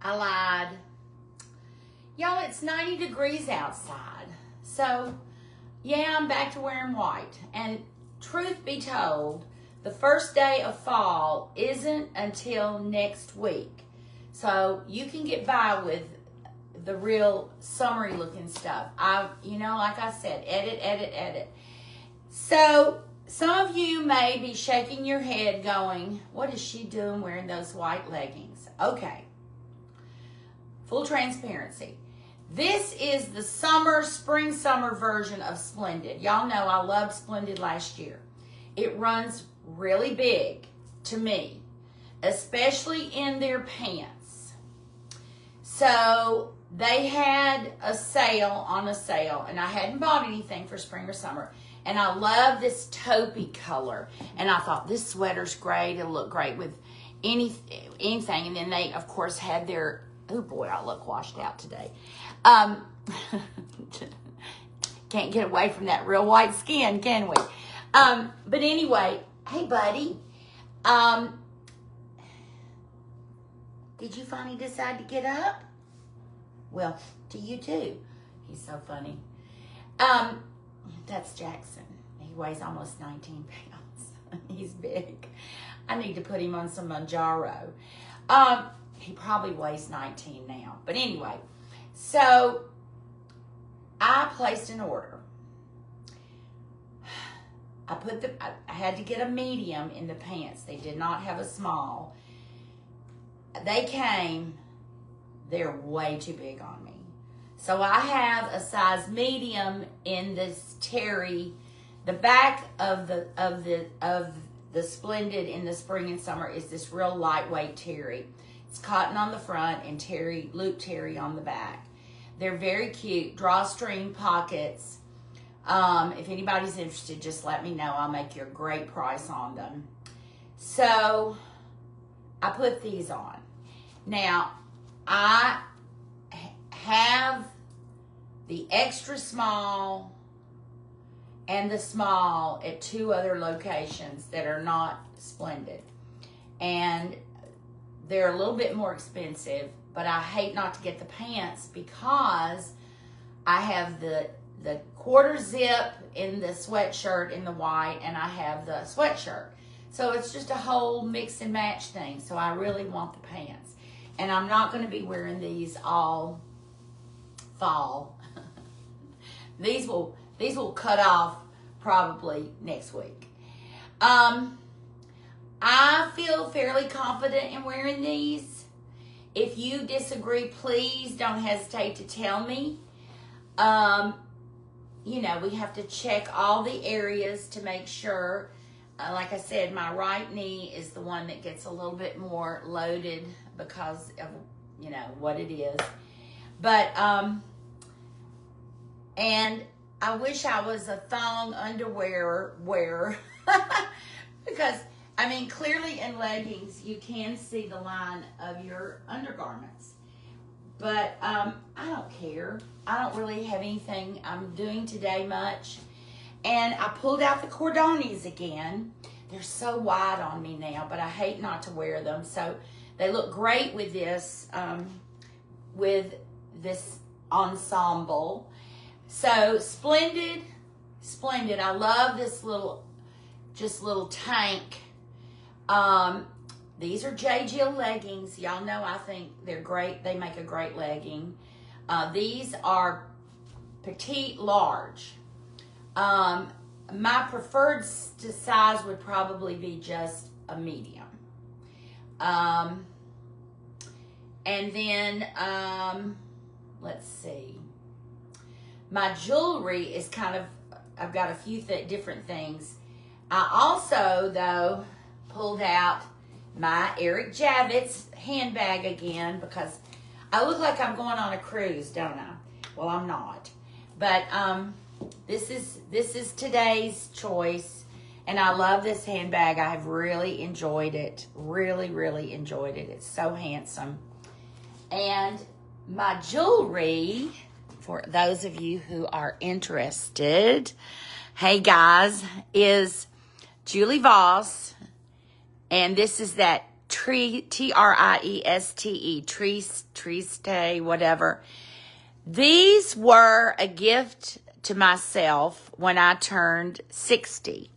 I lied. Y'all, it's 90 degrees outside. So, yeah, I'm back to wearing white. And truth be told, the first day of fall isn't until next week. So, you can get by with the real summery looking stuff. Like I said, edit. So, some of you may be shaking your head going, what is she doing wearing those white leggings? Okay. Full transparency. This is the spring-summer version of Splendid. Y'all know I loved Splendid last year. It runs really big to me, especially in their pants. So they had a sale, and I hadn't bought anything for spring or summer. And I love this taupey color. And I thought, this sweater's great. It'll look great with anything. And then they, of course, had their... Oh boy, I look washed out today. Can't get away from that real white skin, can we? But anyway, hey buddy, did you finally decide to get up? Well, to you too. He's so funny. That's Jackson. He weighs almost 19 pounds. He's big. I need to put him on some Manjaro. He probably weighs 19 now. But anyway, so I placed an order. I had to get a medium in the pants. They did not have a small. They came, they're way too big on me. So I have a size medium in this terry. The back of the Splendid in the spring and summer is this real lightweight terry. It's cotton on the front and loop terry on the back. They're very cute, drawstring pockets. If anybody's interested, just let me know. I'll make you a great price on them. So I put these on. Now, I have the extra small and the small at 2 other locations that are not Splendid. And they're a little bit more expensive, but I hate not to get the pants because I have the quarter zip in the sweatshirt in the white, and I have the sweatshirt. So it's just a whole mix and match thing. So I really want the pants. And I'm not going to be wearing these all fall. These will cut off probably next week. I feel fairly confident in wearing these. If you disagree, please don't hesitate to tell me. We have to check all the areas to make sure. Like I said, my right knee is the one that gets a little bit more loaded because of, what it is. But, and I wish I was a thong underwear wearer because, clearly in leggings, you can see the line of your undergarments. But I don't care. I don't really have anything I'm doing today much. And I pulled out the cordones again. They're so wide on me now, but I hate not to wear them. So they look great with this ensemble. So Splendid. I love this little tank. These are J. Jill leggings. Y'all know I think they're great. They make a great legging. These are petite large. My preferred size would probably be just a medium. And then, let's see. My jewelry is I've got a few different things. I also, though, pulled out my Eric Javits handbag again because I look like I'm going on a cruise, don't I? Well, I'm not. But this is today's choice, and I love this handbag. I have really enjoyed it. Really, really enjoyed it. It's so handsome. And my jewelry, for those of you who are interested, hey guys, is Julie Voss. And this is that Trieste, Trieste, whatever. These were a gift to myself when I turned 60.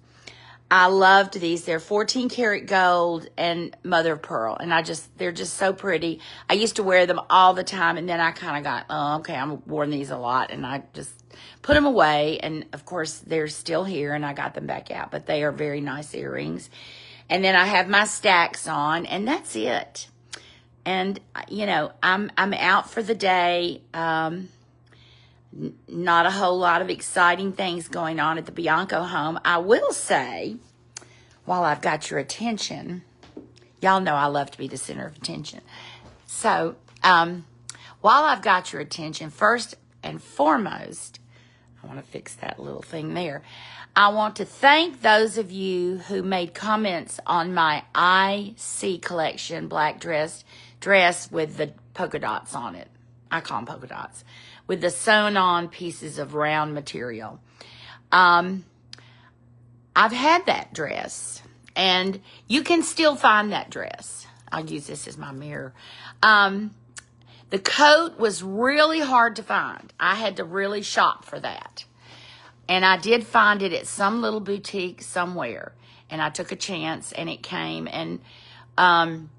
I loved these. They're 14 karat gold and mother of pearl. And they're just so pretty. I used to wear them all the time. And then I kind of got, oh, okay, I've worn these a lot. And I just put them away. And of course, they're still here and I got them back out. But they are very nice earrings. And then I have my stacks on and that's it. And, you know, I'm out for the day. Not a whole lot of exciting things going on at the Bianco home. I will say, while I've got your attention, y'all know I love to be the center of attention. So, while I've got your attention, first and foremost, I want to fix that little thing there. I want to thank those of you who made comments on my IC collection black dress with the polka dots on it. I call them polka dots. With the sewn on pieces of round material. I've had that dress and you can still find that dress. I'll use this as my mirror. The coat was really hard to find. I had to really shop for that. And I did find it at some little boutique somewhere. And I took a chance and it came. And I'm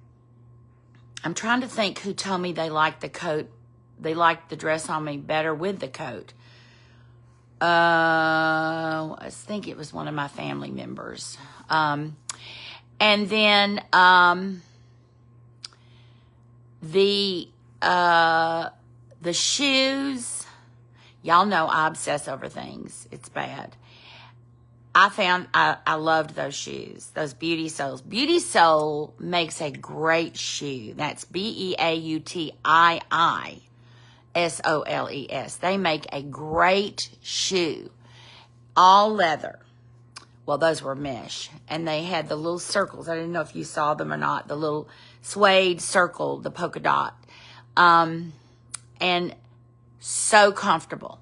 trying to think who told me they liked the coat. They liked the dress on me better with the coat. I think it was one of my family members. And then the shoes. Y'all know I obsess over things. It's bad. I loved those shoes, those Beauty Soles. Beauty Sole makes a great shoe. That's BEAUTIISOLES. They make a great shoe. All leather. Well, those were mesh. And they had the little circles. I didn't know if you saw them or not. The little suede circle, the polka dot. And so comfortable.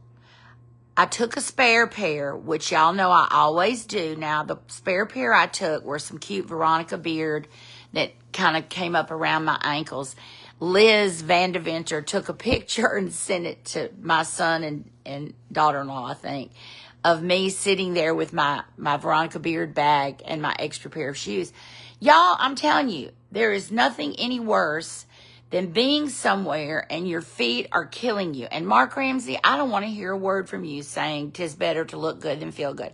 I took a spare pair, which y'all know I always do. Now, the spare pair I took were some cute Veronica beard that kind of came up around my ankles. Liz Vandeventer took a picture and sent it to my son and daughter-in-law, I think, of me sitting there with my Veronica beard bag and my extra pair of shoes. Y'all, I'm telling you, there is nothing any worse than being somewhere and your feet are killing you. And Mark Ramsey, I don't want to hear a word from you saying 'tis better to look good than feel good.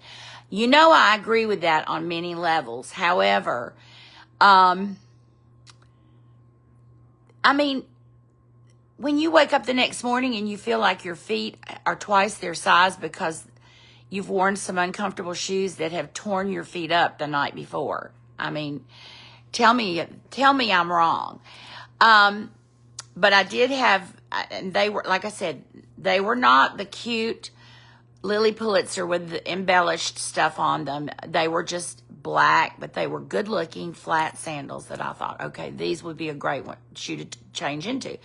You know I agree with that on many levels. However, I mean, when you wake up the next morning and you feel like your feet are twice their size because you've worn some uncomfortable shoes that have torn your feet up the night before. I mean, tell me I'm wrong. But I did have, and they were, like I said, they were not the cute Lily Pulitzer with the embellished stuff on them. They were just black, but they were good looking flat sandals that I thought, okay, these would be a great shoe to change into.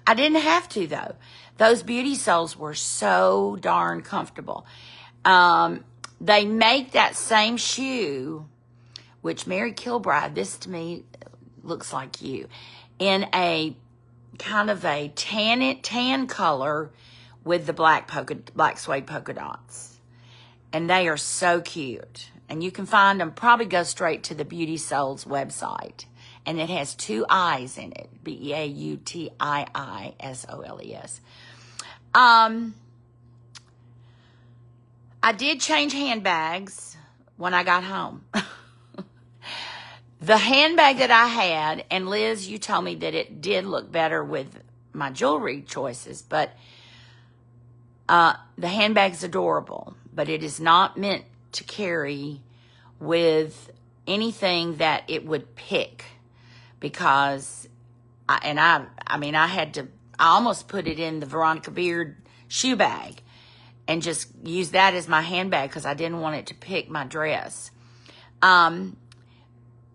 I didn't have to though. Those Beauty Soles were so darn comfortable. They make that same shoe, which Mary Kilbride, this to me looks like you, in a kind of a tan color with the black suede polka dots. And they are so cute. And you can find them, probably go straight to the Beauty Soles website. And it has 2 I's in it. BEAUTIISOLES. I did change handbags when I got home. The handbag that I had, and Liz, you told me that it did look better with my jewelry choices, but the handbag's adorable, but it is not meant to carry with anything that it would pick because, I almost put it in the Veronica Beard shoe bag and just use that as my handbag because I didn't want it to pick my dress.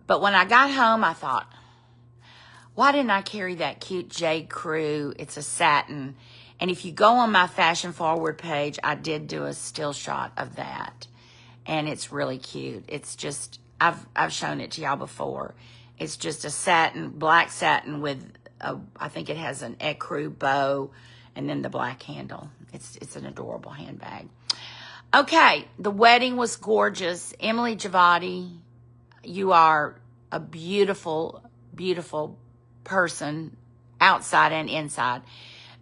But when I got home, I thought, why didn't I carry that cute J. Crew? It's a satin. And if you go on my Fashion Forward page, I did do a still shot of that. And it's really cute. It's just, I've shown it to y'all before. It's just a satin, black satin with, I think it has an ecru bow and then the black handle. It's an adorable handbag. Okay, the wedding was gorgeous. Emily Giavotti, you are a beautiful, beautiful person, outside and inside.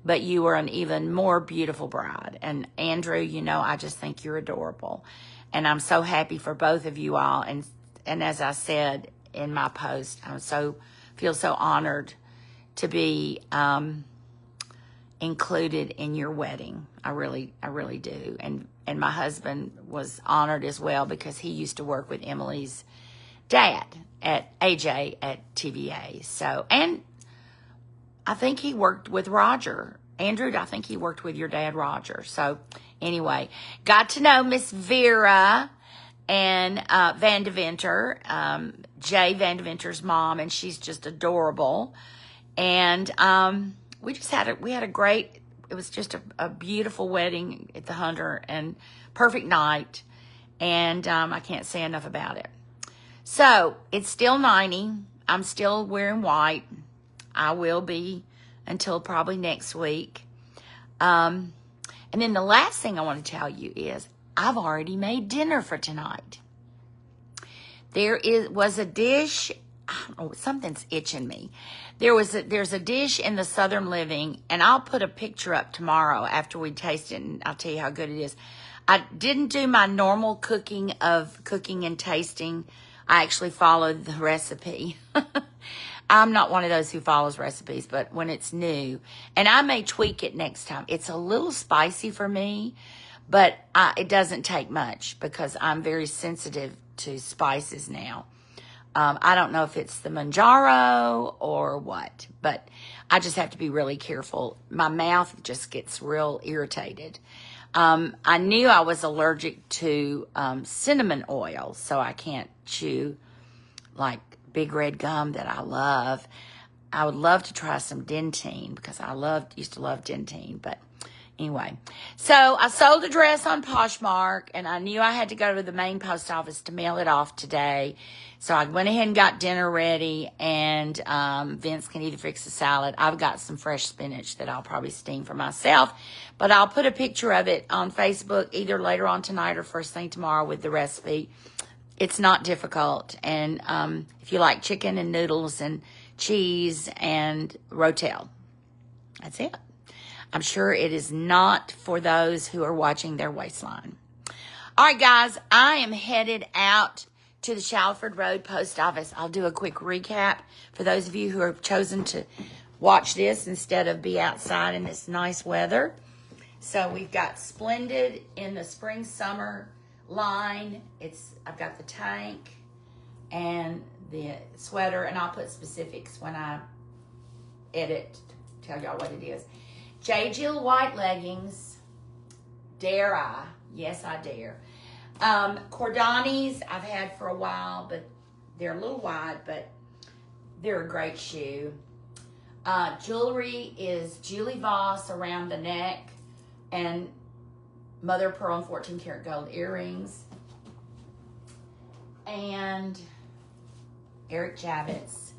But you were an even more beautiful bride. And Andrew, you know, I just think you're adorable. And I'm so happy for both of you all. And as I said in my post, feel so honored to be included in your wedding. I really do. And my husband was honored as well because he used to work with Emily's dad at AJ at TVA. So, and I think he worked with Roger. Andrew, I think he worked with your dad, Roger. So anyway, got to know Miss Vera and Van Deventer, Jay Van Deventer's mom, and she's just adorable. And we had a great, it was just a beautiful wedding at the Hunter and perfect night. And I can't say enough about it. So it's still 90. I'm still wearing white. I will be until probably next week. And then the last thing I want to tell you is I've already made dinner for tonight. Was a dish. I don't know, something's itching me. There's a dish in the Southern Living, and I'll put a picture up tomorrow after we taste it, and I'll tell you how good it is. I didn't do my normal cooking and tasting. I actually followed the recipe. I'm not one of those who follows recipes, but when it's new, and I may tweak it next time. It's a little spicy for me, but it doesn't take much because I'm very sensitive to spices now. I don't know if it's the Manjaro or what, but I just have to be really careful. My mouth just gets real irritated. I knew I was allergic to cinnamon oil, so I can't chew like big red gum that I love. I would love to try some dentine because I used to love dentine, but anyway. So I sold a dress on Poshmark, and I knew I had to go to the main post office to mail it off today. So I went ahead and got dinner ready, and Vince can either fix a salad. I've got some fresh spinach that I'll probably steam for myself, but I'll put a picture of it on Facebook either later on tonight or first thing tomorrow with the recipe. It's not difficult, and if you like chicken and noodles and cheese and rotel, that's it. I'm sure it is not for those who are watching their waistline. All right, guys, I am headed out to the Shalford Road Post Office. I'll do a quick recap for those of you who have chosen to watch this instead of be outside in this nice weather. So we've got Splendid in the spring summer line. I've got the tank and the sweater, and I'll put specifics when I edit to tell y'all what it is. J. Jill white leggings. Dare I? Yes, I dare. Cordanis I've had for a while, but they're a little wide, but they're a great shoe. Jewelry is Julie Voss around the neck and mother of pearl and 14 karat gold earrings. And Eric Javits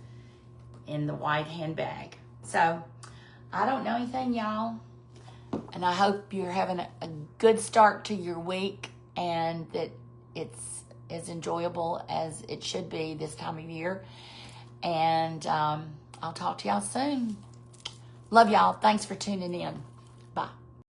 in the white handbag. So I don't know anything, y'all. And I hope you're having a good start to your week and that it's as enjoyable as it should be this time of year. And I'll talk to y'all soon. Love y'all. Thanks for tuning in.